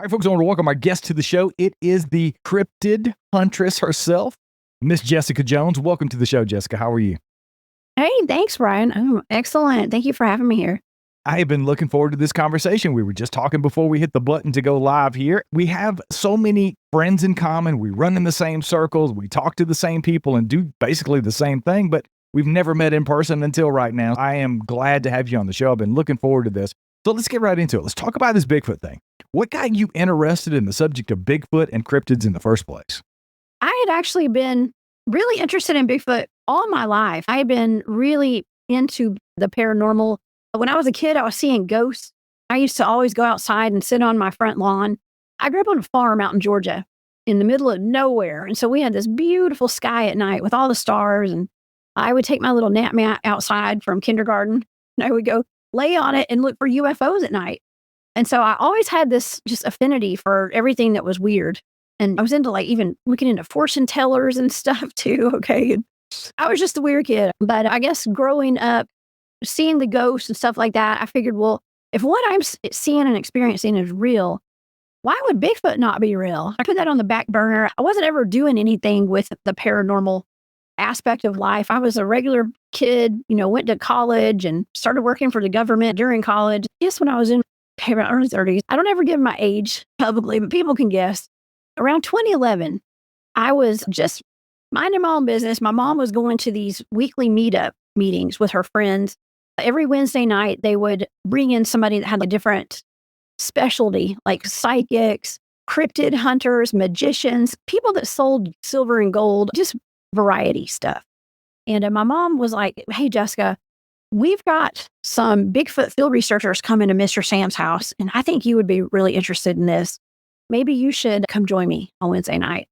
All right, folks, I want to welcome our guest to the show. It is the Cryptid Huntress herself, Miss Jessica Jones. Welcome to the show, Jessica. How are you? Hey, thanks, Brian. Oh, excellent. Thank you for having me here. I have been looking forward to this conversation. We were just talking before we hit the button to go live here. We have so many friends in common. We run in the same circles. We talk to the same people and do basically the same thing, but we've never met in person until right now. I am glad to have you on the show. I've been looking forward to this. So let's get right into it. Let's talk about this Bigfoot thing. What got you interested in the subject of Bigfoot and cryptids in the first place? I had actually been really interested in Bigfoot all my life. I had been really into the paranormal. When I was a kid, I was seeing ghosts. I used to always go outside and sit on my front lawn. I grew up on a farm out in Georgia in the middle of nowhere. And so we had this beautiful sky at night with all the stars. And I would take my little nap mat outside from kindergarten and I would go lay on it and look for UFOs at night. And so I always had this just affinity for everything that was weird. And I was into like even looking into fortune tellers and stuff too. Okay. And I was just a weird kid. But I guess growing up, seeing the ghosts and stuff like that, I figured, well, if what I'm seeing and experiencing is real, why would Bigfoot not be real? I put that on the back burner. I wasn't ever doing anything with the paranormal aspect of life. I was a regular kid, went to college and started working for the government during college. Yes, when I was in my early 30s. I don't ever give my age publicly, but people can guess. Around 2011, I was just minding my own business. My mom was going to these weekly meetup meetings with her friends. Every Wednesday night, they would bring in somebody that had a different specialty, like psychics, cryptid hunters, magicians, people that sold silver and gold, just variety stuff. And my mom was like, hey, Jessica, we've got some Bigfoot field researchers coming to Mr. Sam's house, and I think you would be really interested in this. Maybe you should come join me on Wednesday night.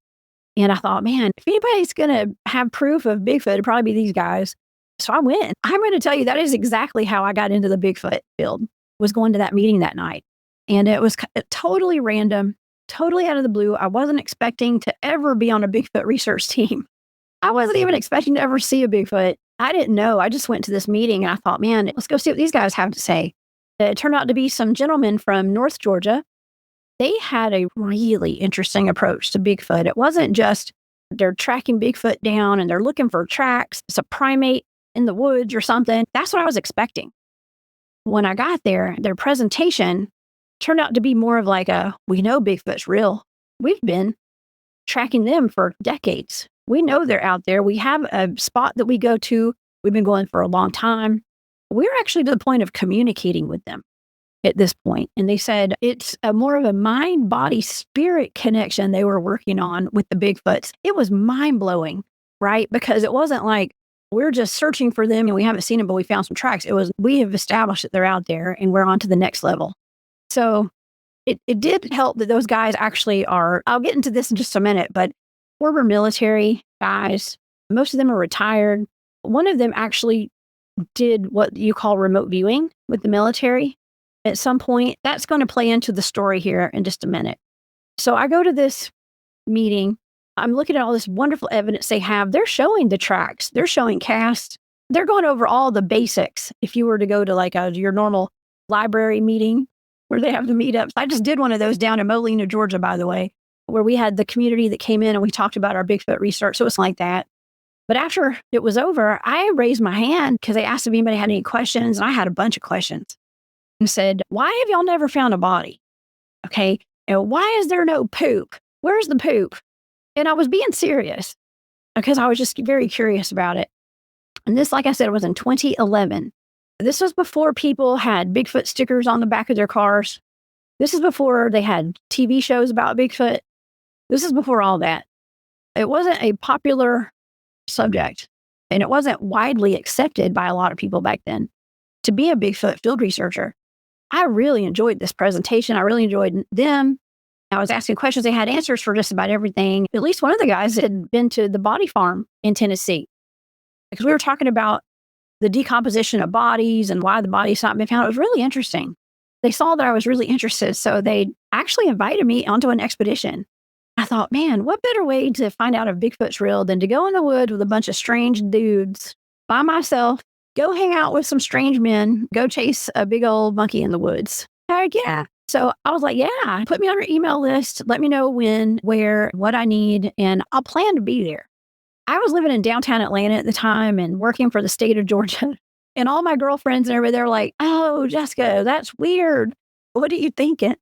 And I thought, man, if anybody's going to have proof of Bigfoot, it'd probably be these guys. So I went. I'm going to tell you that is exactly how I got into the Bigfoot field, was going to that meeting that night. And it was totally random, totally out of the blue. I wasn't expecting to ever be on a Bigfoot research team. I wasn't even expecting to ever see a Bigfoot. I didn't know. I just went to this meeting and I thought, man, let's go see what these guys have to say. It turned out to be some gentlemen from North Georgia. They had a really interesting approach to Bigfoot. It wasn't just they're tracking Bigfoot down and they're looking for tracks. It's a primate in the woods or something. That's what I was expecting. When I got there, their presentation turned out to be more of like we know Bigfoot's real. We've been tracking them for decades. We know they're out there. We have a spot that we go to. We've been going for a long time. We're actually to the point of communicating with them at this point. And they said it's more of a mind, body, spirit connection they were working on with the Bigfoots. It was mind blowing, right? Because it wasn't like we're just searching for them and we haven't seen them, but we found some tracks. It was, we have established that they're out there and we're on to the next level. So it did help that those guys actually are, I'll get into this in just a minute, but former military guys, most of them are retired. One of them actually did what you call remote viewing with the military at some point. That's going to play into the story here in just a minute. So I go to this meeting. I'm looking at all this wonderful evidence they have. They're showing the tracks. They're showing casts. They're going over all the basics. If you were to go to like your normal library meeting where they have the meetups. I just did one of those down in Molina, Georgia, by the way, where we had the community that came in and we talked about our Bigfoot research. So it's like that. But after it was over, I raised my hand because they asked if anybody had any questions. And I had a bunch of questions and said, why have y'all never found a body? Okay. And why is there no poop? Where's the poop? And I was being serious because I was just very curious about it. And this, like I said, was in 2011. This was before people had Bigfoot stickers on the back of their cars. This is before they had TV shows about Bigfoot. This is before all that. It wasn't a popular subject, and it wasn't widely accepted by a lot of people back then to be a Bigfoot field researcher. I really enjoyed this presentation. I really enjoyed them. I was asking questions. They had answers for just about everything. At least one of the guys had been to the body farm in Tennessee because we were talking about the decomposition of bodies and why the body's not been found. It was really interesting. They saw that I was really interested, so they actually invited me onto an expedition. I thought, man, what better way to find out if Bigfoot's real than to go in the woods with a bunch of strange dudes by myself, go hang out with some strange men, go chase a big old monkey in the woods. Heck yeah. So I was like, yeah, put me on your email list. Let me know when, where, what I need, and I'll plan to be there. I was living in downtown Atlanta at the time and working for the state of Georgia. And all my girlfriends and everybody, they're like, oh, Jessica, that's weird. What are you thinking?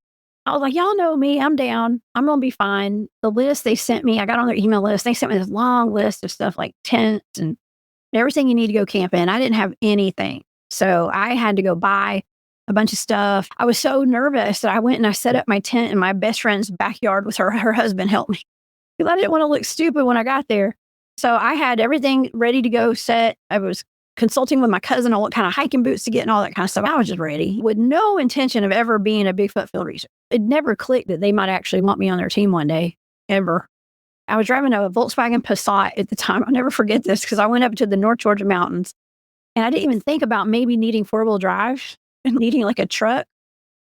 I was like, y'all know me. I'm down. I'm going to be fine. The list they sent me, I got on their email list. They sent me this long list of stuff like tents and everything you need to go camping. I didn't have anything. So I had to go buy a bunch of stuff. I was so nervous that I went and I set up my tent in my best friend's backyard with her husband helped me because I didn't want to look stupid when I got there. So I had everything ready to go set. I was consulting with my cousin on what kind of hiking boots to get and all that kind of stuff. I was just ready with no intention of ever being a Bigfoot field researcher. It never clicked that they might actually want me on their team one day, ever. I was driving a Volkswagen Passat at the time. I'll never forget this because I went up to the North Georgia mountains and I didn't even think about maybe needing 4-wheel drive and needing like a truck.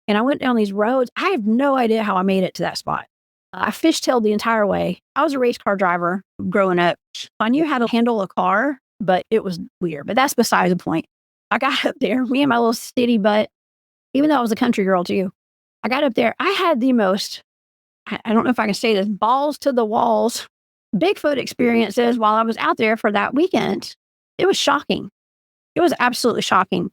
And I went down these roads. I have no idea how I made it to that spot. I fishtailed the entire way. I was a race car driver growing up. I knew how to handle a car, but it was weird. But that's beside the point. I got up there, me and my little city butt, even though I was a country girl too. I got up there. I had the most, I don't know if I can say this, balls to the walls Bigfoot experiences while I was out there for that weekend. It was shocking. It was absolutely shocking.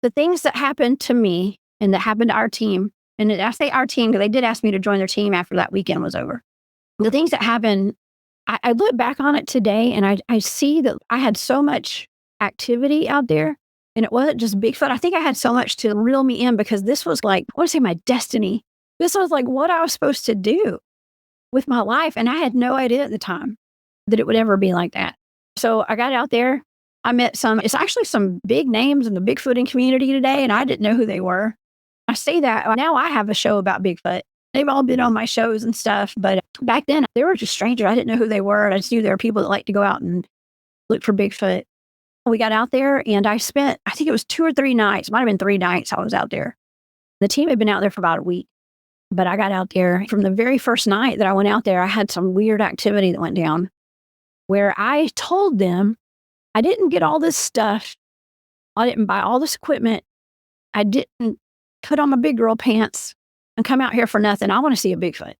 The things that happened to me and that happened to our team, and I say our team because they did ask me to join their team after that weekend was over. The things that happened, I look back on it today and I see that I had so much activity out there and it wasn't just Bigfoot. I think I had so much to reel me in because this was like, I want to say my destiny. This was like what I was supposed to do with my life. And I had no idea at the time that it would ever be like that. So I got out there. I met it's actually some big names in the Bigfooting community today, and I didn't know who they were. I say that now I have a show about Bigfoot. They've all been on my shows and stuff, but back then they were just strangers. I didn't know who they were. I just knew there were people that like to go out and look for Bigfoot. We got out there and I spent, I think it was 2 or 3 nights, might have been 3 nights I was out there. The team had been out there for about a week, but I got out there. From the very first night that I went out there, I had some weird activity that went down where I told them I didn't get all this stuff. I didn't buy all this equipment. I didn't put on my big girl pants and come out here for nothing. I want to see a Bigfoot.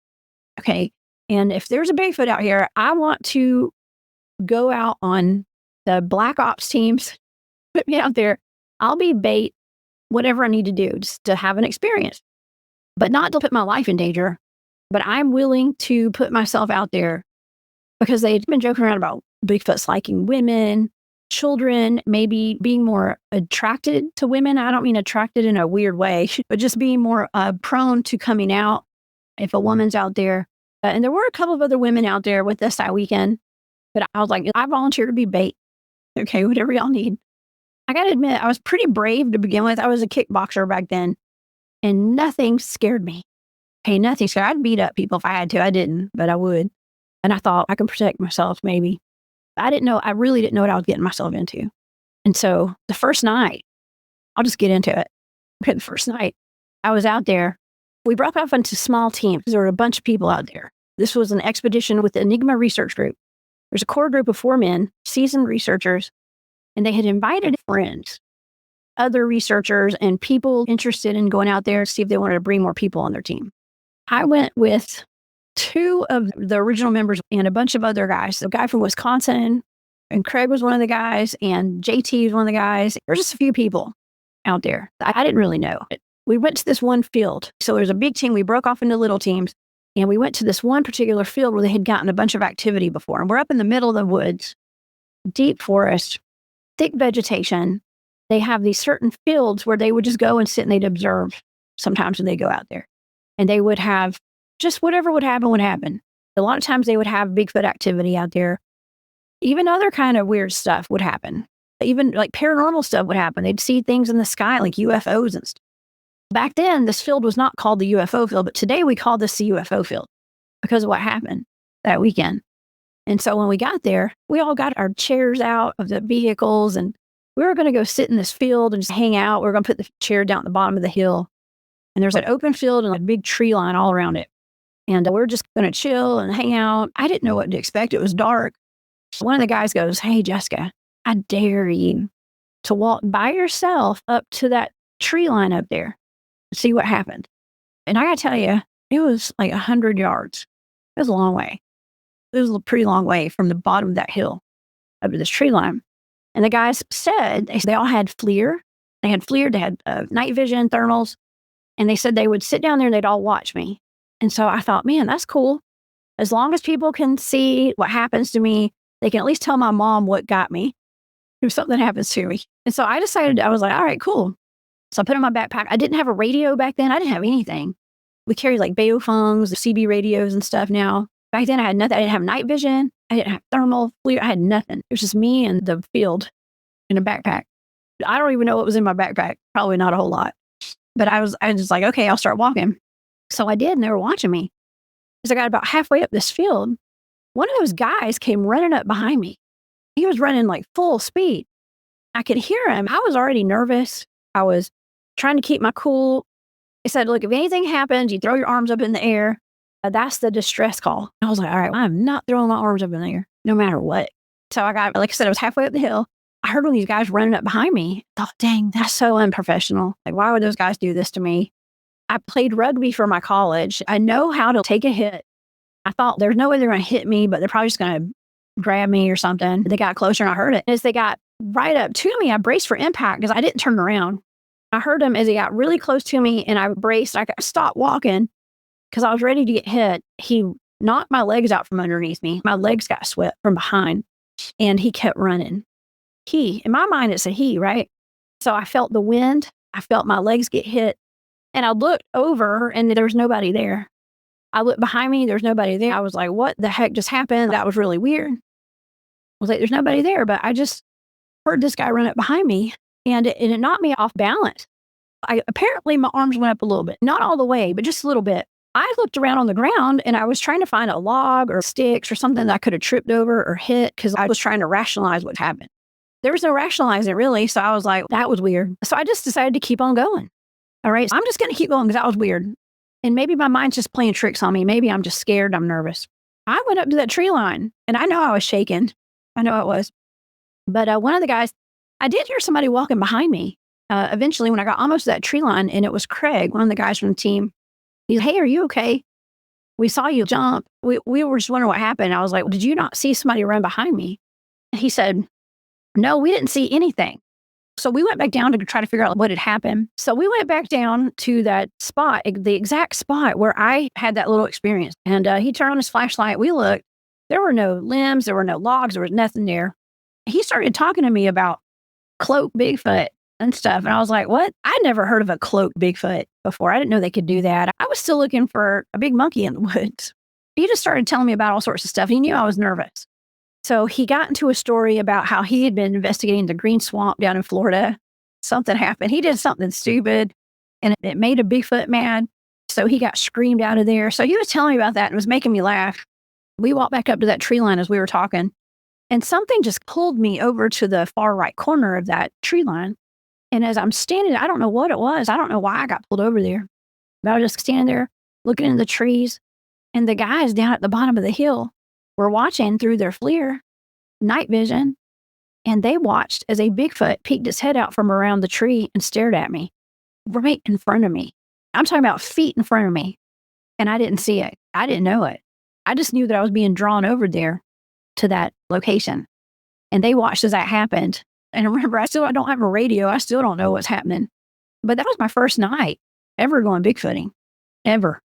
Okay. And if there's a Bigfoot out here, I want to go out on the black ops teams, put me out there. I'll be bait, whatever I need to do just to have an experience, but not to put my life in danger. But I'm willing to put myself out there because they've been joking around about Bigfoot's liking women, children, maybe being more attracted to women. I don't mean attracted in a weird way, but just being more prone to coming out if a woman's out there. And there were a couple of other women out there with us that weekend, but I was like, I volunteer to be bait. Okay, whatever y'all need. I got to admit, I was pretty brave to begin with. I was a kickboxer back then, and nothing scared me. Okay, nothing scared. I'd beat up people if I had to. I didn't, but I would. And I thought I can protect myself maybe. I really didn't know what I was getting myself into. And so the first night, I'll just get into it. Okay, the first night I was out there, we broke off into small teams. There were a bunch of people out there. This was an expedition with the Enigma Research Group. There's a core group of 4 men, seasoned researchers, and they had invited friends, other researchers, and people interested in going out there to see if they wanted to bring more people on their team. I went with 2 of the original members and a bunch of other guys. A guy from Wisconsin, and Craig was one of the guys, and JT was one of the guys. There's just a few people out there. I didn't really know. We went to this one field. So there's a big team. We broke off into little teams, and we went to this one particular field where they had gotten a bunch of activity before. And we're up in the middle of the woods, deep forest, thick vegetation. They have these certain fields where they would just go and sit and they'd observe sometimes when they go out there. And they would have just whatever would happen would happen. A lot of times they would have Bigfoot activity out there. Even other kind of weird stuff would happen. Even like paranormal stuff would happen. They'd see things in the sky like UFOs and stuff. Back then, this field was not called the UFO field, but today we call this the UFO field because of what happened that weekend. And so when we got there, we all got our chairs out of the vehicles and we were going to go sit in this field and just hang out. We were going to put the chair down at the bottom of the hill. And there's an open field and a big tree line all around it. And we're just going to chill and hang out. I didn't know what to expect. It was dark. So one of the guys goes, "Hey, Jessica, I dare you to walk by yourself up to that tree line up there. See what happened." And I got to tell you, it was like 100 yards. It was a long way. It was a pretty long way from the bottom of that hill up to this tree line. And the guys said they all had FLIR. They had FLIR, they had night vision, thermals. And they said they would sit down there and they'd all watch me. And so I thought, man, that's cool. As long as people can see what happens to me, they can at least tell my mom what got me if something happens to me. And so I decided, I was like, all right, cool. So I put in my backpack. I didn't have a radio back then. I didn't have anything. We carried like Baofungs, CB radios and stuff now. Back then I had nothing. I didn't have night vision. I didn't have thermal FLIR. I had nothing. It was just me and the field in a backpack. I don't even know what was in my backpack. Probably not a whole lot. But I was just like, okay, I'll start walking. So I did, and they were watching me. As I got about halfway up this field, one of those guys came running up behind me. He was running like full speed. I could hear him. I was already nervous. I was trying to keep my cool. He said, look, if anything happens, you throw your arms up in the air. That's the distress call. I was like, all right, I'm not throwing my arms up in the air, no matter what. So I got, like I said, I was halfway up the hill. I heard one of these guys running up behind me. I thought, dang, that's so unprofessional. Like, why would those guys do this to me? I played rugby for my college. I know how to take a hit. I thought there's no way they're going to hit me, but they're probably just going to grab me or something. They got closer and I heard it. As they got right up to me, I braced for impact because I didn't turn around. I heard him as he got really close to me and I braced. I stopped walking because I was ready to get hit. He knocked my legs out from underneath me. My legs got swept from behind and he kept running. In my mind, it's a he, right? So I felt the wind. I felt my legs get hit. And I looked over and there was nobody there. I looked behind me. There's nobody there. I was like, what the heck just happened? That was really weird. I was like, there's nobody there. But I just heard this guy run up behind me and it knocked me off balance. Apparently my arms went up a little bit, not all the way, but just a little bit. I looked around on the ground and I was trying to find a log or sticks or something that I could have tripped over or hit because I was trying to rationalize what happened. There was no rationalizing really. So I was like, that was weird. So I just decided to keep on going. All right. So I'm just going to keep going because that was weird. And maybe my mind's just playing tricks on me. Maybe I'm just scared. I'm nervous. I went up to that tree line and I know I was shaking. I know it was. But one of the guys, I did hear somebody walking behind me. Eventually when I got almost to that tree line and it was Craig, one of the guys from the team. He's, hey, are you okay? We saw you jump. We were just wondering what happened. I was like, well, did you not see somebody run behind me? And he said, no, we didn't see anything. So we went back down to try to figure out what had happened. So we went back down to that spot, the exact spot where I had that little experience. And he turned on his flashlight. We looked. There were no limbs. There were no logs. There was nothing there. He started talking to me about cloak Bigfoot and stuff. And I was like, what? I'd never heard of a cloak Bigfoot before. I didn't know they could do that. I was still looking for a big monkey in the woods. He just started telling me about all sorts of stuff. He knew I was nervous. So he got into a story about how he had been investigating the green swamp down in Florida. Something happened. He did something stupid and it made a Bigfoot mad. So he got screamed out of there. So he was telling me about that and it was making me laugh. We walked back up to that tree line as we were talking and something just pulled me over to the far right corner of that tree line. And as I'm standing, I don't know what it was. I don't know why I got pulled over there. But I was just standing there looking in the trees and the guys down at the bottom of the hill were watching through their FLIR night vision, and they watched as a Bigfoot peeked its head out from around the tree and stared at me right in front of me. I'm talking about feet in front of me, and I didn't see it. I didn't know it. I just knew that I was being drawn over there to that location, and they watched as that happened. And remember, I don't have a radio. I still don't know what's happening. But that was my first night ever going Bigfooting, ever.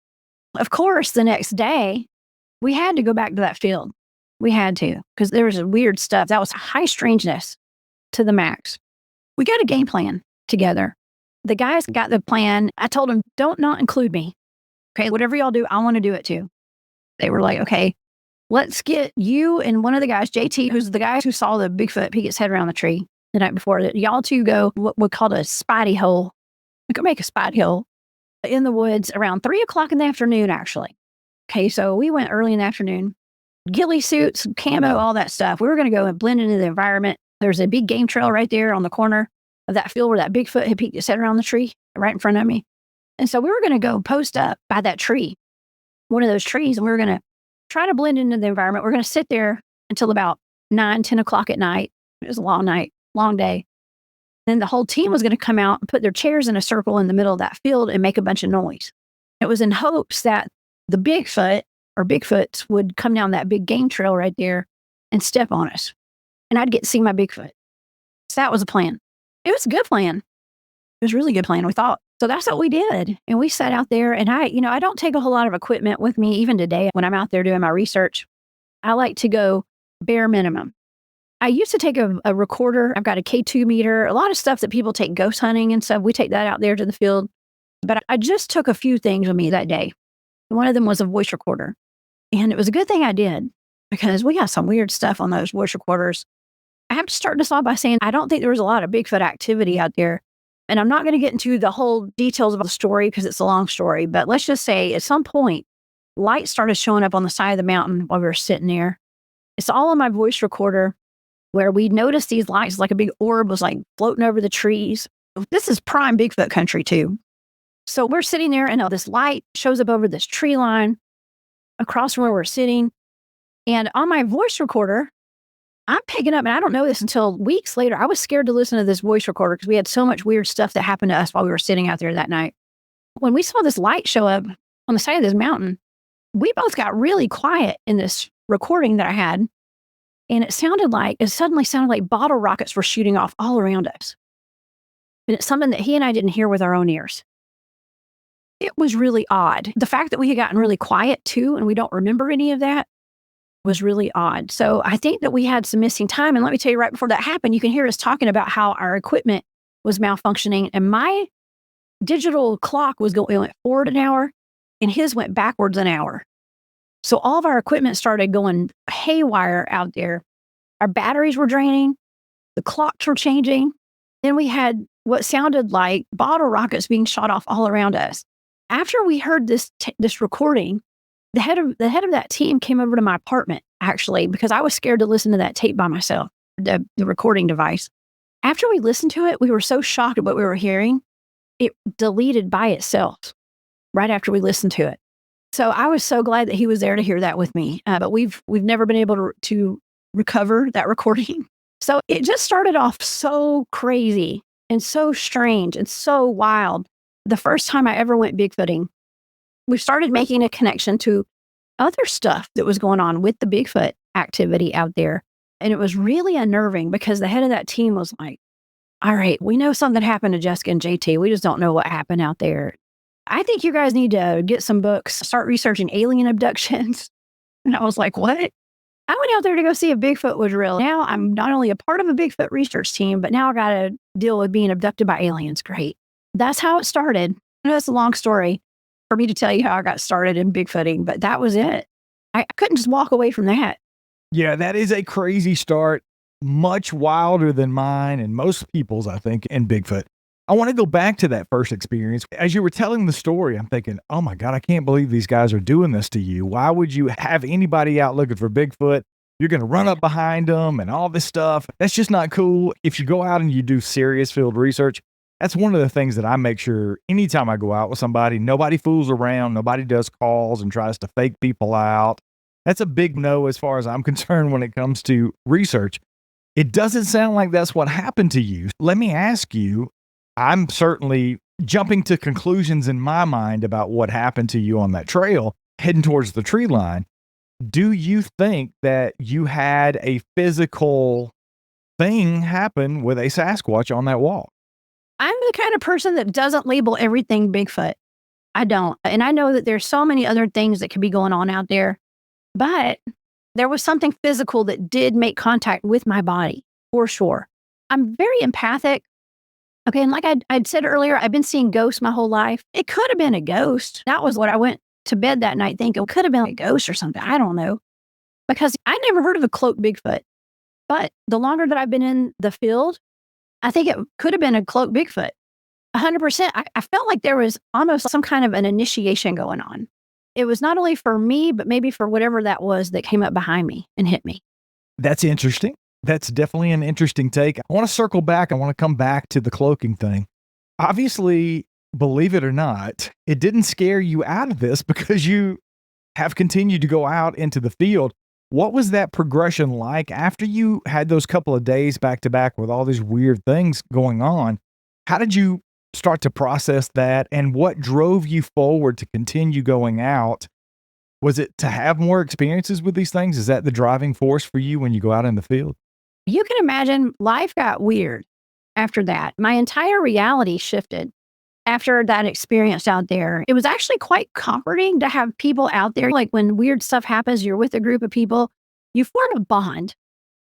Of course, the next day, we had to go back to that field. We had to, because there was weird stuff. That was high strangeness to the max. We got a game plan together. The guys got the plan. I told them, don't not include me. Okay, whatever y'all do, I want to do it too. They were like, okay, let's get you and one of the guys, JT, who's the guy who saw the Bigfoot peek its head around the tree the night before. Y'all two go what we call a spidey hole. We could make a spidey hole in the woods around 3:00 in the afternoon, actually. Okay, so we went early in the afternoon. Ghillie suits, camo, all that stuff. We were going to go and blend into the environment. There's a big game trail right there on the corner of that field where that Bigfoot had peeked its head around the tree right in front of me. And so we were going to go post up by that tree, one of those trees, and we were going to try to blend into the environment. We're going to sit there until about 9-10 at night. It was a long night, long day. Then the whole team was going to come out and put their chairs in a circle in the middle of that field and make a bunch of noise. It was in hopes that the Bigfoot or Bigfoots would come down that big game trail right there and step on us. And I'd get to see my Bigfoot. So that was a plan. It was a good plan. It was a really good plan, we thought. So that's what we did. And we sat out there, and I don't take a whole lot of equipment with me even today when I'm out there doing my research. I like to go bare minimum. I used to take a recorder. I've got a K2 meter, a lot of stuff that people take ghost hunting and stuff. We take that out there to the field. But I just took a few things with me that day. One of them was a voice recorder. And it was a good thing I did because we got some weird stuff on those voice recorders. I have to start this off by saying I don't think there was a lot of Bigfoot activity out there. And I'm not going to get into the whole details of the story because it's a long story. But let's just say at some point, light started showing up on the side of the mountain while we were sitting there. It's all on my voice recorder where we noticed these lights, like a big orb was like floating over the trees. This is prime Bigfoot country too. So we're sitting there and this light shows up over this tree line across from where we're sitting. And on my voice recorder, I'm picking up, and I don't know this until weeks later. I was scared to listen to this voice recorder because we had so much weird stuff that happened to us while we were sitting out there that night. When we saw this light show up on the side of this mountain, we both got really quiet in this recording that I had. And it suddenly sounded like bottle rockets were shooting off all around us. And it's something that he and I didn't hear with our own ears. It was really odd. The fact that we had gotten really quiet too, and we don't remember any of that, was really odd. So I think that we had some missing time. And let me tell you, right before that happened, you can hear us talking about how our equipment was malfunctioning. And my digital clock it went forward an hour, and his went backwards an hour. So all of our equipment started going haywire out there. Our batteries were draining. The clocks were changing. Then we had what sounded like bottle rockets being shot off all around us. After we heard this recording, the head of that team came over to my apartment, actually, because I was scared to listen to that tape by myself, the recording device. After we listened to it, we were so shocked at what we were hearing, it deleted by itself right after we listened to it. So I was so glad that he was there to hear that with me. But we've never been able to recover that recording. So it just started off so crazy and so strange and so wild. The first time I ever went Bigfooting, we started making a connection to other stuff that was going on with the Bigfoot activity out there. And it was really unnerving because the head of that team was like, all right, we know something happened to Jessica and JT. We just don't know what happened out there. I think you guys need to get some books, start researching alien abductions. And I was like, what? I went out there to go see if Bigfoot was real. Now I'm not only a part of a Bigfoot research team, but now I got to deal with being abducted by aliens. Great. That's how it started. That's a long story for me to tell you how I got started in Bigfooting, but that was it. I couldn't just walk away from that. Yeah, that is a crazy start, much wilder than mine and most people's, I think, in Bigfoot. I want to go back to that first experience. As you were telling the story, I'm thinking, oh my God, I can't believe these guys are doing this to you. Why would you have anybody out looking for Bigfoot? You're going to run up behind them and all this stuff. That's just not cool. If you go out and you do serious field research, that's one of the things that I make sure anytime I go out with somebody, nobody fools around, nobody does calls and tries to fake people out. That's a big no as far as I'm concerned when it comes to research. It doesn't sound like that's what happened to you. Let me ask you, I'm certainly jumping to conclusions in my mind about what happened to you on that trail, heading towards the tree line. Do you think that you had a physical thing happen with a Sasquatch on that walk? I'm the kind of person that doesn't label everything Bigfoot. I don't. And I know that there's so many other things that could be going on out there, but there was something physical that did make contact with my body, for sure. I'm very empathic. Okay, and like I'd said earlier, I've been seeing ghosts my whole life. It could have been a ghost. That was what I went to bed that night thinking. It could have been a ghost or something. I don't know. Because I never heard of a cloaked Bigfoot. But the longer that I've been in the field, I think it could have been a cloaked Bigfoot. 100%. I felt like there was almost some kind of an initiation going on. It was not only for me, but maybe for whatever that was that came up behind me and hit me. That's interesting. That's definitely an interesting take. I want to circle back. I want to come back to the cloaking thing. Obviously, believe it or not, it didn't scare you out of this because you have continued to go out into the field. What was that progression like after you had those couple of days back to back with all these weird things going on? How did you start to process that? And what drove you forward to continue going out? Was it to have more experiences with these things? Is that the driving force for you when you go out in the field? You can imagine life got weird after that. My entire reality shifted after that experience out there. It was actually quite comforting to have people out there. Like when weird stuff happens, you're with a group of people, you form a bond.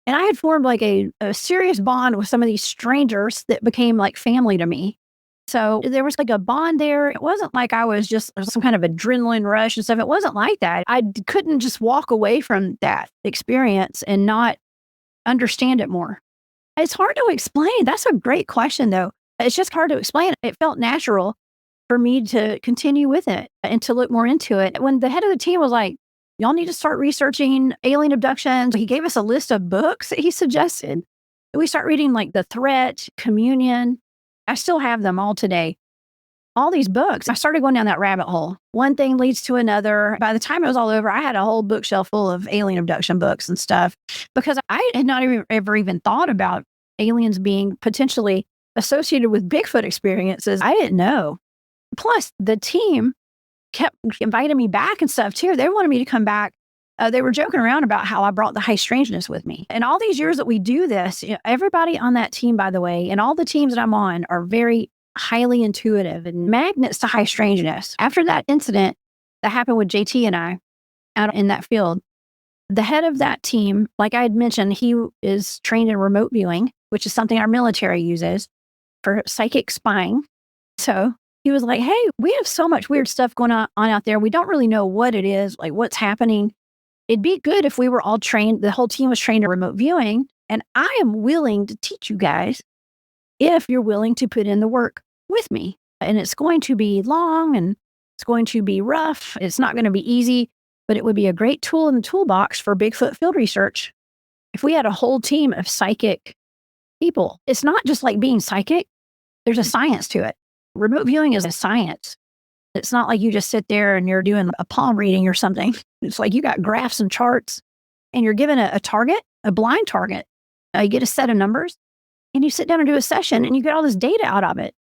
And I had formed like a serious bond with some of these strangers that became like family to me. So there was like a bond there. It wasn't like I was just some kind of adrenaline rush and stuff. It wasn't like that. Couldn't just walk away from that experience and not understand it more. It's hard to explain. That's a great question, though. It's just hard to explain. It felt natural for me to continue with it and to look more into it. When the head of the team was like, y'all need to start researching alien abductions, he gave us a list of books that he suggested. We start reading like The Threat, Communion. I still have them all today. All these books. I started going down that rabbit hole. One thing leads to another. By the time it was all over, I had a whole bookshelf full of alien abduction books and stuff because I had not ever even thought about aliens being potentially associated with Bigfoot experiences. I didn't know. Plus, the team kept inviting me back and stuff too. They wanted me to come back. They were joking around about how I brought the high strangeness with me. And all these years that we do this, everybody on that team, by the way, and all the teams that I'm on are very highly intuitive and magnets to high strangeness. After that incident that happened with JT and I out in that field, the head of that team, like I had mentioned, he is trained in remote viewing, which is something our military uses for psychic spying. So he was like, hey, we have so much weird stuff going on out there. We don't really know what it is, like what's happening. It'd be good if we were all trained, the whole team was trained in remote viewing. And I am willing to teach you guys if you're willing to put in the work with me. And it's going to be long and it's going to be rough. It's not going to be easy, but it would be a great tool in the toolbox for Bigfoot field research. If we had a whole team of psychic people, it's not just like being psychic. There's a science to it. Remote viewing is a science. It's not like you just sit there and you're doing a palm reading or something. It's like you got graphs and charts and you're given a target, a blind target. You get a set of numbers and you sit down and do a session and you get all this data out of it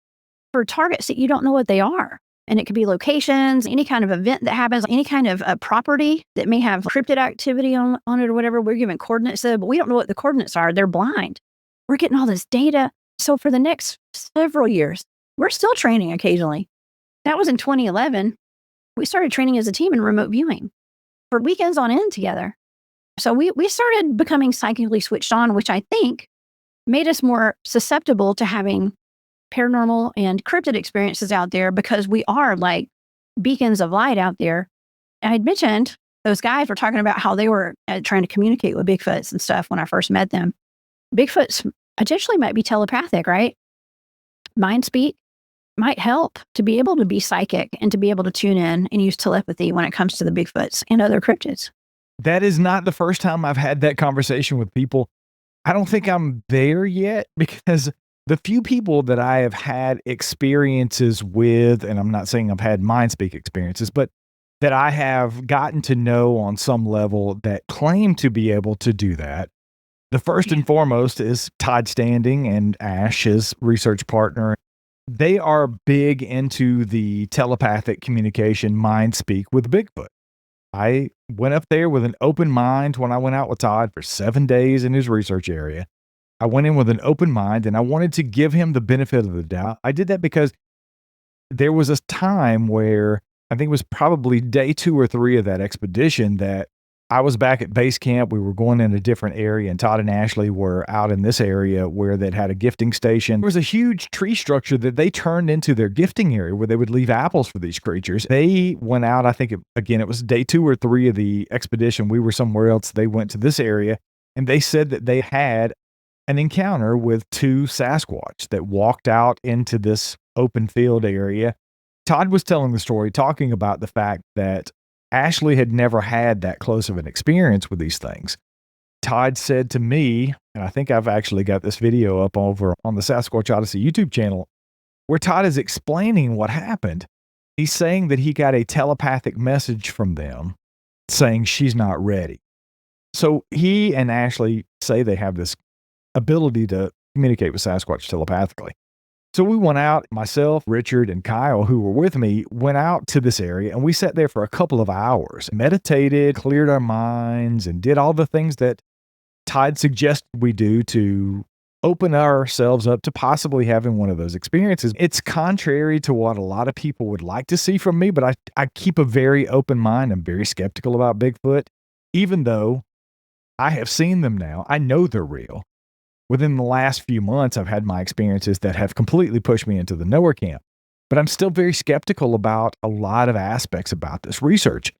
for targets that you don't know what they are. And it could be locations, any kind of event that happens, any kind of property that may have cryptid activity on it or whatever. We're given coordinates, but we don't know what the coordinates are. They're blind. We're getting all this data. So for the next several years, we're still training occasionally. That was in 2011. We started training as a team in remote viewing for weekends on end together. So we started becoming psychically switched on, which I think made us more susceptible to having paranormal and cryptid experiences out there because we are like beacons of light out there. I had mentioned those guys were talking about how they were trying to communicate with Bigfoots and stuff when I first met them. Bigfoots potentially might be telepathic, right? Mind speak might help to be able to be psychic and to be able to tune in and use telepathy when it comes to the Bigfoots and other cryptids. That is not the first time I've had that conversation with people. I don't think I'm there yet because the few people that I have had experiences with, and I'm not saying I've had mind speak experiences, but that I have gotten to know on some level that claim to be able to do that. The first and foremost is Todd Standing and Ash, his research partner. They are big into the telepathic communication mind speak with Bigfoot. I went up there with an open mind when I went out with Todd for 7 days in his research area. I went in with an open mind and I wanted to give him the benefit of the doubt. I did that because there was a time where I think it was probably day 2 or 3 of that expedition that I was back at base camp. We were going in a different area and Todd and Ashley were out in this area where they'd had a gifting station. There was a huge tree structure that they turned into their gifting area where they would leave apples for these creatures. They went out, I think, it was day 2 or 3 of the expedition. We were somewhere else. They went to this area and they said that they had an encounter with 2 Sasquatch that walked out into this open field area. Todd was telling the story, talking about the fact that Ashley had never had that close of an experience with these things. Todd said to me, and I think I've actually got this video up over on the Sasquatch Odyssey YouTube channel, where Todd is explaining what happened. He's saying that he got a telepathic message from them saying she's not ready. So he and Ashley say they have this ability to communicate with Sasquatch telepathically. So we went out, myself, Richard, and Kyle, who were with me, went out to this area and we sat there for a couple of hours, meditated, cleared our minds, and did all the things that Todd suggested we do to open ourselves up to possibly having one of those experiences. It's contrary to what a lot of people would like to see from me, but I keep a very open mind. I'm very skeptical about Bigfoot, even though I have seen them now. I know they're real. Within the last few months, I've had my experiences that have completely pushed me into the knower camp, but I'm still very skeptical about a lot of aspects about this research.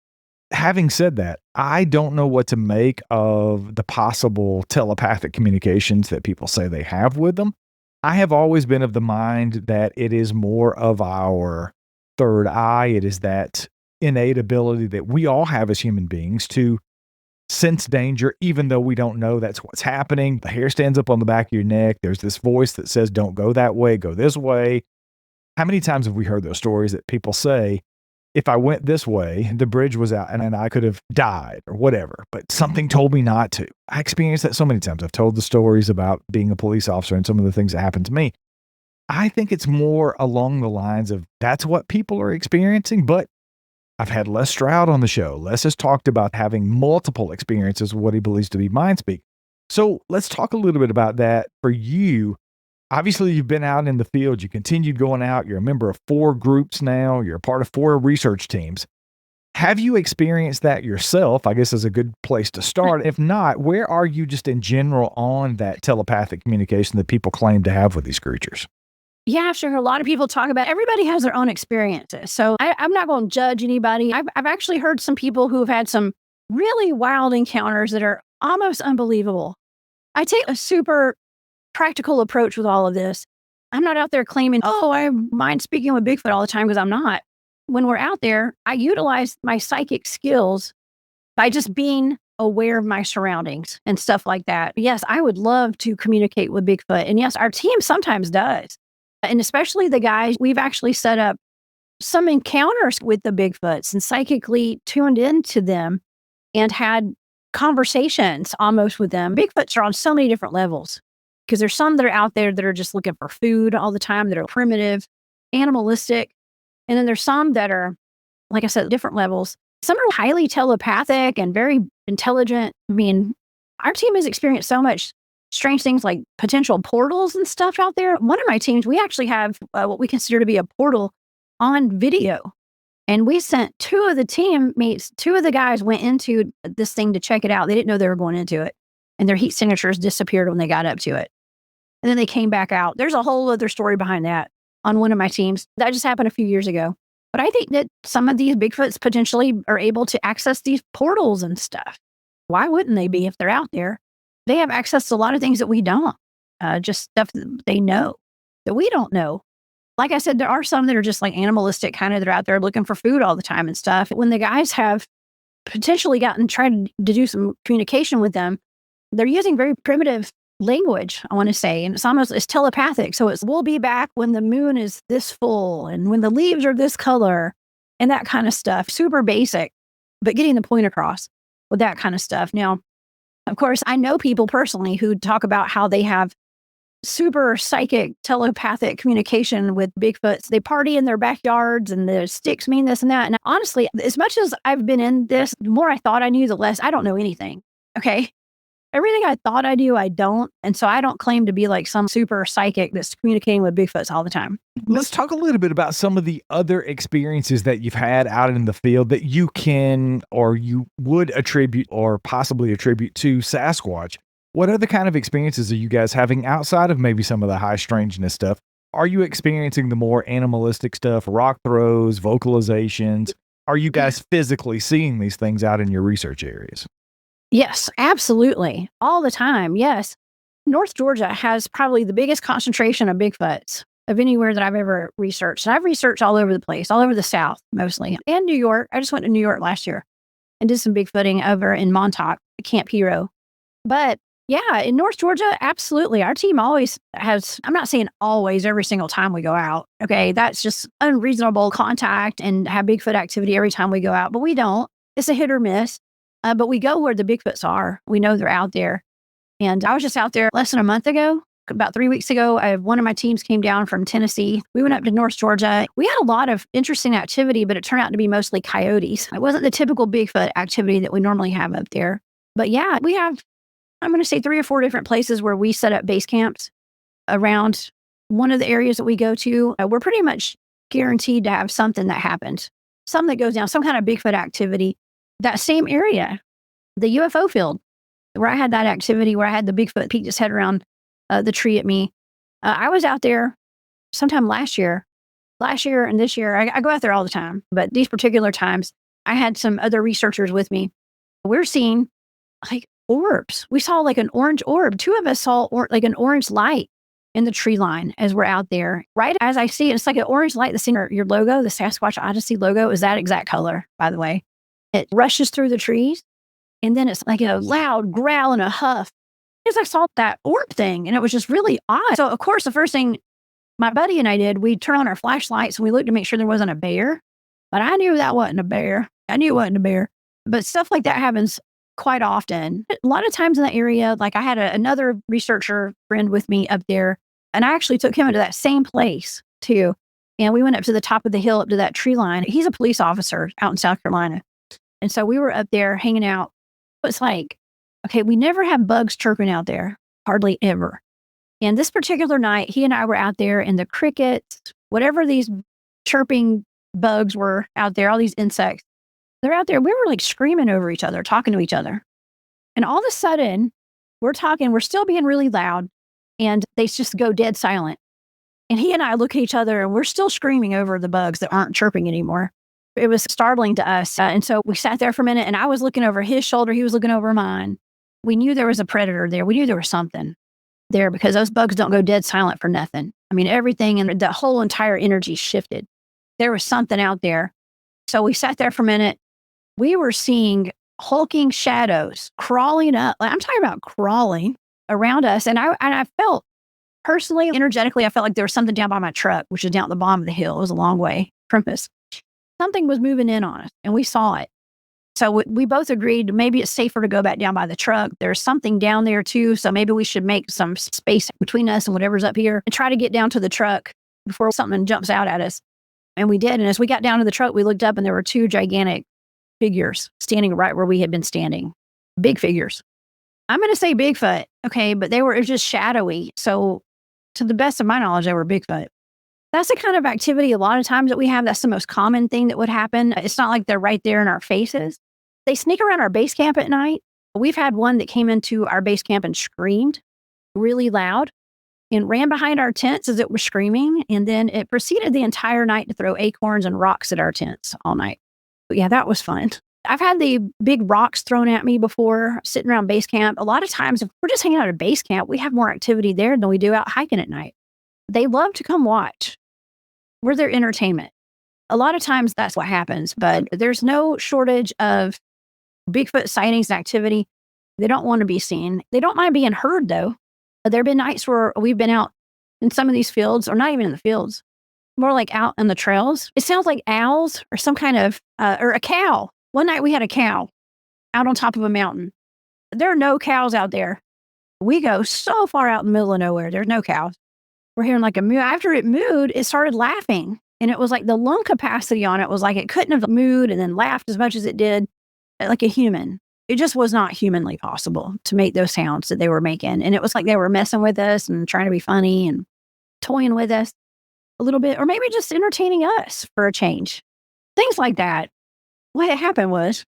Having said that, I don't know what to make of the possible telepathic communications that people say they have with them. I have always been of the mind that it is more of our third eye. It is that innate ability that we all have as human beings to sense danger, even though we don't know that's what's happening. The hair stands up on the back of your neck. There's this voice that says, don't go that way, go this way. How many times have we heard those stories that people say, if I went this way, the bridge was out and I could have died or whatever, but something told me not to. I experienced that so many times. I've told the stories about being a police officer and some of the things that happened to me. I think it's more along the lines of that's what people are experiencing, but I've had Les Stroud on the show. Les has talked about having multiple experiences with what he believes to be mind speak. So let's talk a little bit about that for you. Obviously, you've been out in the field. You continued going out. You're a member of 4 groups now. You're a part of 4 research teams. Have you experienced that yourself? I guess is a good place to start. If not, where are you just in general on that telepathic communication that people claim to have with these creatures? Yeah, sure. A lot of people talk about everybody has their own experiences. So I'm not going to judge anybody. I've actually heard some people who have had some really wild encounters that are almost unbelievable. I take a super practical approach with all of this. I'm not out there claiming, oh, I mind speaking with Bigfoot all the time because I'm not. When we're out there, I utilize my psychic skills by just being aware of my surroundings and stuff like that. Yes, I would love to communicate with Bigfoot. And yes, our team sometimes does. And especially the guys, we've actually set up some encounters with the Bigfoots and psychically tuned into them and had conversations almost with them. Bigfoots are on so many different levels because there's some that are out there that are just looking for food all the time, that are primitive, animalistic. And then there's some that are, like I said, different levels. Some are highly telepathic and very intelligent. I mean, our team has experienced so much strange things like potential portals and stuff out there. One of my teams, we actually have what we consider to be a portal on video. And we sent 2 of the teammates, 2 of the guys went into this thing to check it out. They didn't know they were going into it. And their heat signatures disappeared when they got up to it. And then they came back out. There's a whole other story behind that on one of my teams. That just happened a few years ago. But I think that some of these Bigfoots potentially are able to access these portals and stuff. Why wouldn't they be if they're out there? They have access to a lot of things that we don't, just stuff that they know that we don't know. Like I said, there are some that are just like animalistic, kind of, they're out there looking for food all the time and stuff. When the guys have potentially tried to do some communication with them, they're using very primitive language, I want to say, and it's telepathic. So we'll be back when the moon is this full and when the leaves are this color and that kind of stuff. Super basic, but getting the point across with that kind of stuff. Now, of course, I know people personally who talk about how they have super psychic telepathic communication with Bigfoots. They party in their backyards and the sticks mean this and that. And honestly, as much as I've been in this, the more I thought I knew, the less I don't know anything. Okay. Everything I thought I knew, I don't. And so I don't claim to be like some super psychic that's communicating with Bigfoots all the time. Let's talk a little bit about some of the other experiences that you've had out in the field that you can or you would attribute or possibly attribute to Sasquatch. What other kind of experiences are you guys having outside of maybe some of the high strangeness stuff? Are you experiencing the more animalistic stuff, rock throws, vocalizations? Are you guys physically seeing these things out in your research areas? Yes, absolutely. All the time. Yes. North Georgia has probably the biggest concentration of Bigfoots of anywhere that I've ever researched. And I've researched all over the place, all over the South, mostly. And New York. I just went to New York last year and did some Bigfooting over in Montauk, Camp Hero. But yeah, in North Georgia, absolutely. Our team always has, I'm not saying always every single time we go out. Okay. That's just unreasonable contact and have Bigfoot activity every time we go out, but we don't. It's a hit or miss. But we go where the Bigfoots are. We know they're out there. And I was just out there less than a month ago, about 3 weeks ago, one of my teams came down from Tennessee. We went up to North Georgia. We had a lot of interesting activity, but it turned out to be mostly coyotes. It wasn't the typical Bigfoot activity that we normally have up there. But yeah, we have, I'm going to say 3 or 4 different places where we set up base camps around one of the areas that we go to. We're pretty much guaranteed to have something that happens, something that goes down, some kind of Bigfoot activity. That same area, the UFO field, where I had that activity, where I had the Bigfoot peek his head around the tree at me. I was out there sometime last year and this year. I go out there all the time, but these particular times, I had some other researchers with me. We're seeing like orbs. We saw like an orange orb. 2 of us saw like an orange light in the tree line as we're out there. Right as I see it, it's like an orange light that's in your logo, the Sasquatch Odyssey logo is that exact color, by the way. It rushes through the trees, and then it's like a loud growl and a huff. As I saw that orb thing, and it was just really odd. So, of course, the first thing my buddy and I did, we turned on our flashlights and we looked to make sure there wasn't a bear. But I knew that wasn't a bear. I knew it wasn't a bear. But stuff like that happens quite often. A lot of times in that area, like I had another researcher friend with me up there, and I actually took him into that same place too. And we went up to the top of the hill, up to that tree line. He's a police officer out in South Carolina. And so we were up there hanging out. It's like, okay, we never have bugs chirping out there, hardly ever. And this particular night, he and I were out there, and the crickets, whatever these chirping bugs were out there, all these insects, they're out there. We were like screaming over each other, talking to each other. And all of a sudden, we're talking, we're still being really loud, and they just go dead silent. And he and I look at each other, and we're still screaming over the bugs that aren't chirping anymore. It was startling to us. And so we sat there for a minute, and I was looking over his shoulder. He was looking over mine. We knew there was a predator there. We knew there was something there because those bugs don't go dead silent for nothing. I mean, everything and the whole entire energy shifted. There was something out there. So we sat there for a minute. We were seeing hulking shadows crawling up. Like, I'm talking about crawling around us. And I felt personally, energetically, I felt like there was something down by my truck, which is down at the bottom of the hill. It was a long way from us. Something was moving in on us, and we saw it. So we both agreed maybe it's safer to go back down by the truck. There's something down there too, so maybe we should make some space between us and whatever's up here and try to get down to the truck before something jumps out at us. And we did. And as we got down to the truck, we looked up, and there were 2 gigantic figures standing right where we had been standing. Big figures. I'm going to say Bigfoot, okay, but it was just shadowy. So to the best of my knowledge, they were Bigfoot. That's the kind of activity a lot of times that we have. That's the most common thing that would happen. It's not like they're right there in our faces. They sneak around our base camp at night. We've had one that came into our base camp and screamed really loud and ran behind our tents as it was screaming. And then it proceeded the entire night to throw acorns and rocks at our tents all night. But yeah, that was fun. I've had the big rocks thrown at me before, sitting around base camp. A lot of times, if we're just hanging out at base camp, we have more activity there than we do out hiking at night. They love to come watch. We're their entertainment. A lot of times that's what happens, but there's no shortage of Bigfoot sightings and activity. They don't want to be seen. They don't mind being heard, though. There have been nights where we've been out in some of these fields, or not even in the fields, more like out in the trails. It sounds like owls or some kind of, or a cow. One night we had a cow out on top of a mountain. There are no cows out there. We go so far out in the middle of nowhere. There's no cows. We're hearing like a moo. After it mooed, it started laughing. And it was like the lung capacity on it was like it couldn't have mooed and then laughed as much as it did like a human. It just was not humanly possible to make those sounds that they were making. And it was like they were messing with us and trying to be funny and toying with us a little bit, or maybe just entertaining us for a change. Things like that. What had happened was,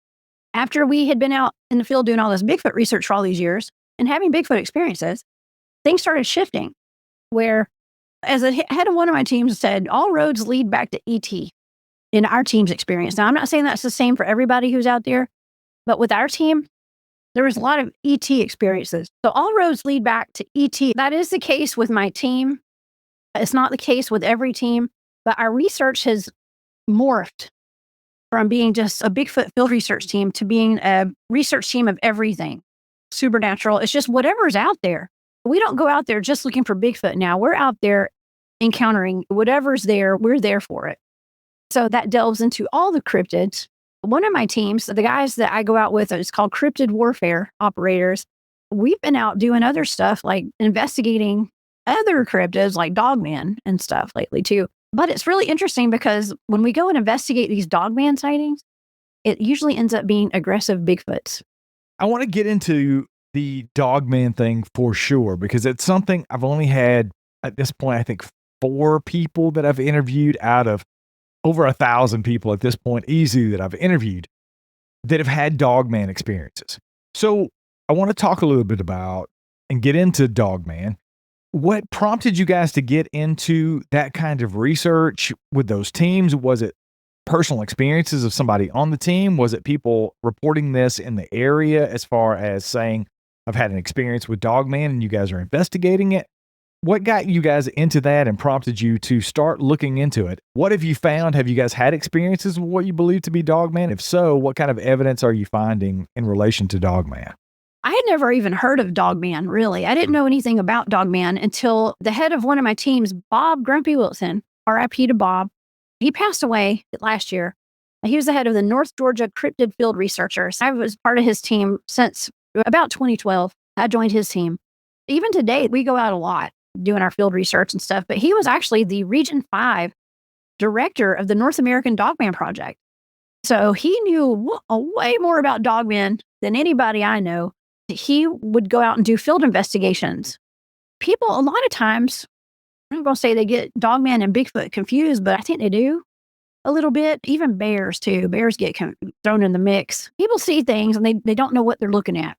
after we had been out in the field doing all this Bigfoot research for all these years and having Bigfoot experiences, things started shifting where, as the head of one of my teams said, all roads lead back to ET in our team's experience. Now, I'm not saying that's the same for everybody who's out there, but with our team, there was a lot of ET experiences. So all roads lead back to ET. That is the case with my team. It's not the case with every team, but our research has morphed from being just a Bigfoot field research team to being a research team of everything supernatural. It's just whatever's out there. We don't go out there just looking for Bigfoot now. We're out there encountering whatever's there. We're there for it. So that delves into all the cryptids. One of my teams, the guys that I go out with, it's called Cryptid Warfare Operators. We've been out doing other stuff like investigating other cryptids like Dogman and stuff lately too. But it's really interesting because when we go and investigate these Dogman sightings, it usually ends up being aggressive Bigfoots. I want to get into the Dogman thing for sure because it's something I've only had at this point, I think 4 people that I've interviewed out of over 1,000 people at this point, easy that I've interviewed that have had Dogman experiences. So I want to talk a little bit about and get into Dogman. What prompted you guys to get into that kind of research with those teams? Was it personal experiences of somebody on the team? Was it people reporting this in the area as far as saying, I've had an experience with Dogman and you guys are investigating it? What got you guys into that and prompted you to start looking into it? What have you found? Have you guys had experiences with what you believe to be Dogman? If so, what kind of evidence are you finding in relation to Dogman? I had never even heard of Dogman, really. I didn't know anything about Dogman until the head of one of my teams, Bob Grumpy Wilson, RIP to Bob. He passed away last year. He was the head of the North Georgia Cryptid Field Researchers. I was part of his team since about 2012. I joined his team. Even today, we go out a lot doing our field research and stuff, but he was actually the Region 5 director of the North American Dogman Project. So he knew way more about Dogman than anybody I know. He would go out and do field investigations. People, a lot of times, I'm going to say they get Dogman and Bigfoot confused, but I think they do a little bit. Even bears, too. Bears get thrown in the mix. People see things and they don't know what they're looking at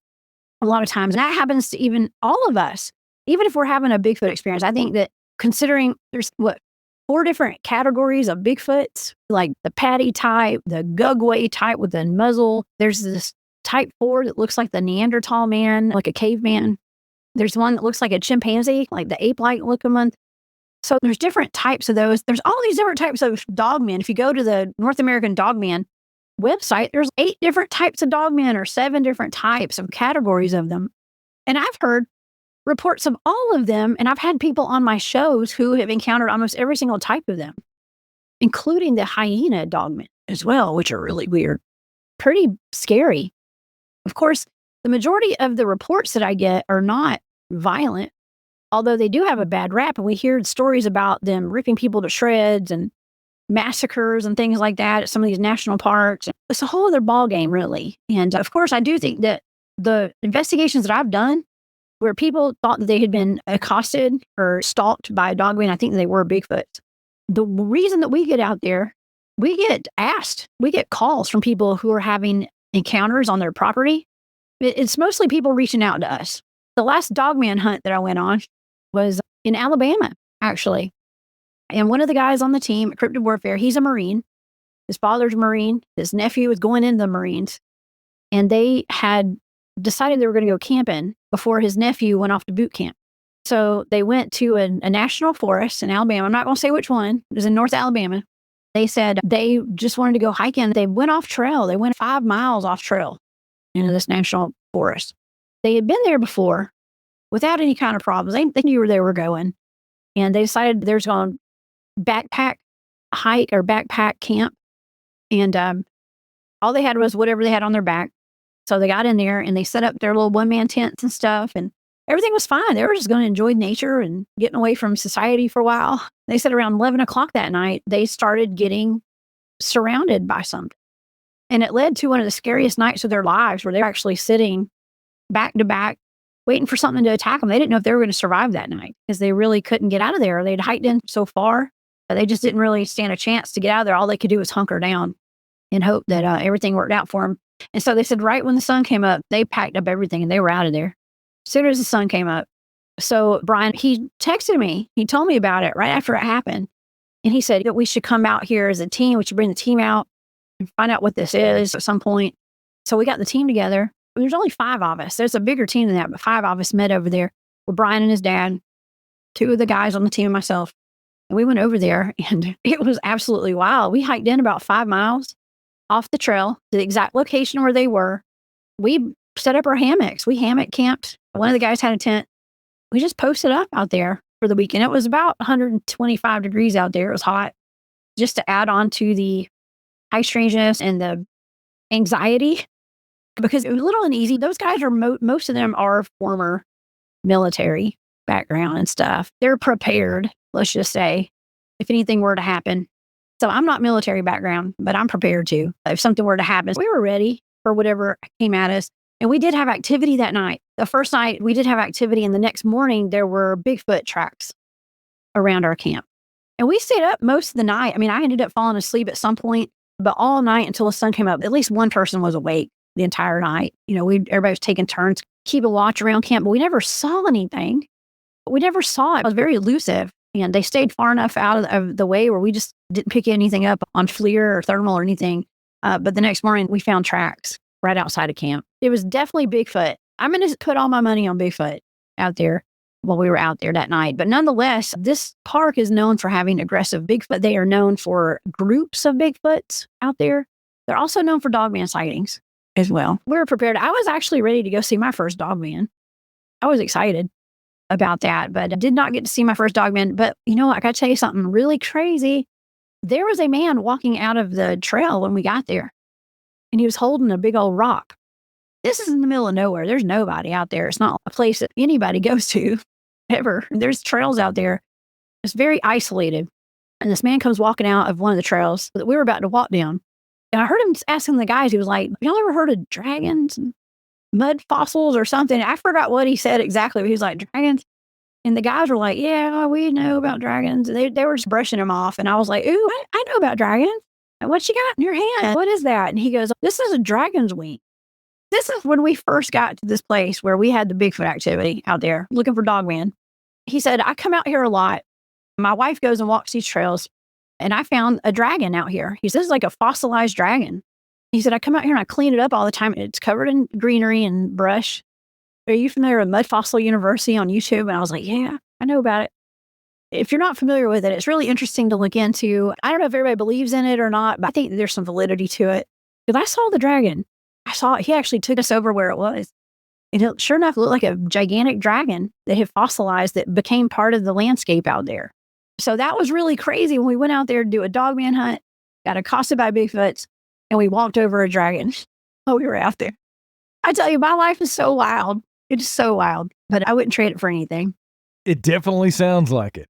a lot of times. And that happens to even all of us. Even if we're having a Bigfoot experience, I think that considering there's 4 different categories of Bigfoots, like the patty type, the gugway type with the muzzle. There's this type 4 that looks like the Neanderthal man, like a caveman. There's one that looks like a chimpanzee, like the ape-like looking one. So there's different types of those. There's all these different types of dogmen. If you go to the North American Dogman website, there's 8 different types of dogmen or 7 different types of categories of them. And I've heard reports of all of them. And I've had people on my shows who have encountered almost every single type of them, including the hyena dogmen as well, which are really weird, pretty scary. Of course, the majority of the reports that I get are not violent, although they do have a bad rap. And we hear stories about them ripping people to shreds and massacres and things like that at some of these national parks. It's a whole other ballgame, really. And of course, I do think that the investigations that I've done where people thought that they had been accosted or stalked by a dogman, I think they were Bigfoot. The reason that we get out there, we get asked, we get calls from people who are having encounters on their property. It's mostly people reaching out to us. The last dogman hunt that I went on was in Alabama, actually. And one of the guys on the team at Cryptid Warfare, he's a Marine. His father's a Marine. His nephew was going into the Marines. And they had decided they were going to go camping before his nephew went off to boot camp. So they went to a national forest in Alabama. I'm not going to say which one. It was in North Alabama. They said they just wanted to go hiking. They went off trail. They went 5 miles off trail into this national forest. They had been there before without any kind of problems. They knew where they were going. And they decided they were going to backpack hike or backpack camp. And all they had was whatever they had on their back. So they got in there and they set up their little one-man tents and stuff. And everything was fine. They were just going to enjoy nature and getting away from society for a while. They said around 11 o'clock that night, they started getting surrounded by something. And it led to one of the scariest nights of their lives where they're actually sitting back to back, waiting for something to attack them. They didn't know if they were going to survive that night because they really couldn't get out of there. They'd hiked in so far, but they just didn't really stand a chance to get out of there. All they could do was hunker down and hope that everything worked out for them. And so they said right when the sun came up, they packed up everything and they were out of there as soon as the sun came up. So Brian, he texted me. He told me about it right after it happened. And he said that we should come out here as a team. We should bring the team out and find out what this is at some point. So we got the team together. There's only 5 of us. There's a bigger team than that, but 5 of us met over there with Brian and his dad, 2 of the guys on the team and myself. And we went over there and it was absolutely wild. We hiked in about 5 miles off the trail to the exact location where they were. We set up our hammocks. We hammock camped. One of the guys had a tent. We just posted up out there for the weekend. It was about 125 degrees out there. It was hot. Just to add on to the high strangeness and the anxiety, because it was a little uneasy. Those guys are, most of them are former military, background and stuff. They're prepared, let's just say, if anything were to happen. So I'm not military background, but I'm prepared to. If something were to happen, we were ready for whatever came at us. And we did have activity that night. The first night we did have activity, and the next morning there were Bigfoot tracks around our camp. And we stayed up most of the night. I mean, I ended up falling asleep at some point, but all night until the sun came up, at least one person was awake the entire night. You know, everybody was taking turns, keep a watch around camp, but we never saw anything. We never saw it. It was very elusive. And they stayed far enough out of the way where we just didn't pick anything up on FLIR or thermal or anything. But the next morning we found tracks right outside of camp. It was definitely Bigfoot. I'm going to put all my money on Bigfoot out there while we were out there that night. But nonetheless, this park is known for having aggressive Bigfoot. They are known for groups of Bigfoots out there. They're also known for Dogman sightings as well. We were prepared. I was actually ready to go see my first Dogman. I was excited about that, but I did not get to see my first Dogman. But you know, I got to tell you something really crazy. There was a man walking out of the trail when we got there, and he was holding a big old rock. This is in the middle of nowhere. There's nobody out there. It's not a place that anybody goes to ever. There's trails out there. It's very isolated. And this man comes walking out of one of the trails that we were about to walk down. And I heard him asking the guys, he was like, y'all ever heard of dragons and mud fossils or something? I forgot what he said exactly, but he was like, dragons. And the guys were like, yeah, we know about dragons. They were just brushing him off. And I was like, ooh, I know about dragons. What you got in your hand? What is that? And he goes, this is a dragon's wing. This is when we first got to this place where we had the Bigfoot activity out there looking for Dogman. He said, I come out here a lot. My wife goes and walks these trails, and I found a dragon out here. He says, like a fossilized dragon. He said, I come out here and I clean it up all the time. It's covered in greenery and brush. Are you familiar with Mud Fossil University on YouTube? And I was like, yeah, I know about it. If you're not familiar with it, it's really interesting to look into. I don't know if everybody believes in it or not, but I think there's some validity to it. Because I saw the dragon. I saw it. He actually took us over where it was. And it sure enough looked like a gigantic dragon that had fossilized that became part of the landscape out there. So that was really crazy when we went out there to do a Dogman hunt, got accosted by Bigfoots, and we walked over a dragon while we were out there. I tell you, my life is so wild. It's so wild, but I wouldn't trade it for anything. It definitely sounds like it.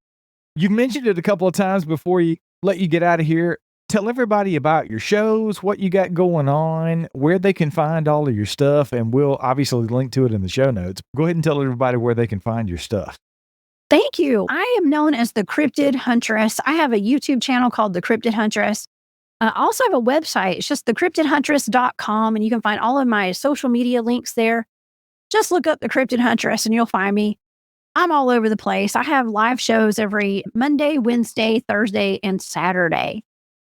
You've mentioned it a couple of times before you let you get out of here. Tell everybody about your shows, what you got going on, where they can find all of your stuff, and we'll obviously link to it in the show notes. Go ahead and tell everybody where they can find your stuff. Thank you. I am known as the Cryptid Huntress. I have a YouTube channel called the Cryptid Huntress. I also have a website. It's just thecryptidhuntress.com, and you can find all of my social media links there. Just look up the Cryptid Huntress and you'll find me. I'm all over the place. I have live shows every Monday, Wednesday, Thursday, and Saturday.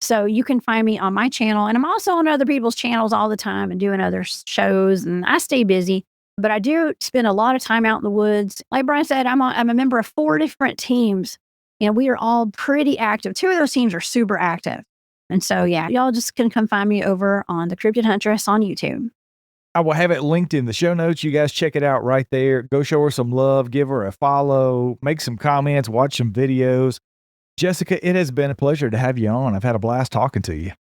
So you can find me on my channel, and I'm also on other people's channels all the time and doing other shows, and I stay busy. But I do spend a lot of time out in the woods. Like Brian said, I'm a member of 4 different teams, and we are all pretty active. 2 of those teams are super active. And so, yeah, y'all just can come find me over on the Cryptid Huntress on YouTube. I will have it linked in the show notes. You guys check it out right there. Go show her some love, give her a follow, make some comments, watch some videos. Jessica, it has been a pleasure to have you on. I've had a blast talking to you.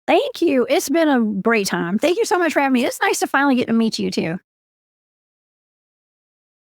Thank you. It's been a great time. Thank you so much for having me. It's nice to finally get to meet you too.